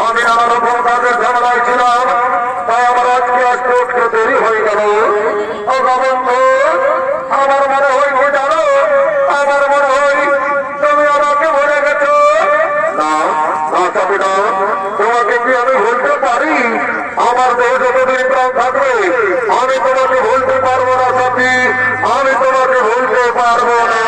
আমি নানা রকম কাজের ঝামেলায় ছিলাম, তাই আমার আজকে আসতে একটু দেরি হয়ে গেল। ও বন্ধু, আমার মনে হয় কি জানো, আমার মনে হয় তুমি আমাকে ভুলে গেছো। না না চাবি না, তোমাকে কি আমি ভুলতে পারি? আমার দেহ যতদিন প্রাণ থাকবে আমি তোমাকে ভুলতে পারবো না সাথী, আমি তোমাকে ভুলতে পারবো না।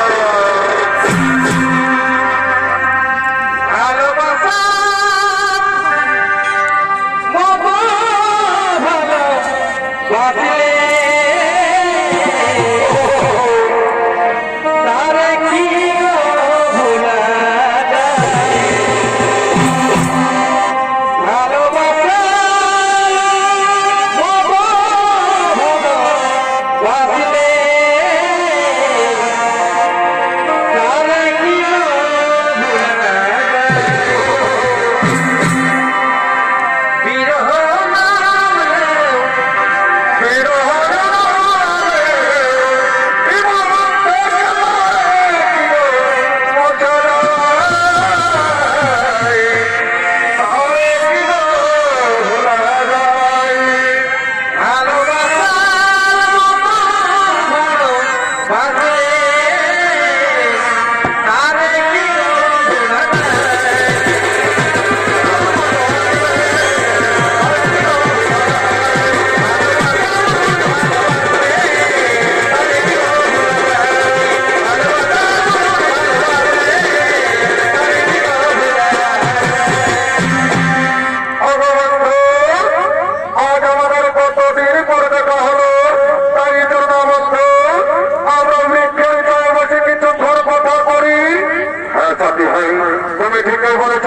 তুমি ঠিকই বলেছ,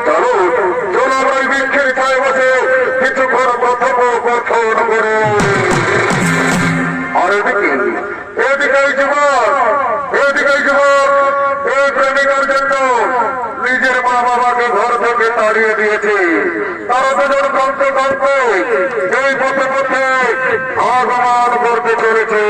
চলো চলো আমরা ওই বৃক্ষের ছায় বসে কিছুক্ষণ কথোপকথন করে। আর এদিকে এদিকেই যুবক, এদিকেই যুবক, এই প্রেমিকার জন্য নিজের মা বাবাকে ঘর থেকে তাড়িয়ে দিয়েছে। তারা দুজন কাঁদতে কাঁদতে এই পথে পথে আগমন করতে চলেছে।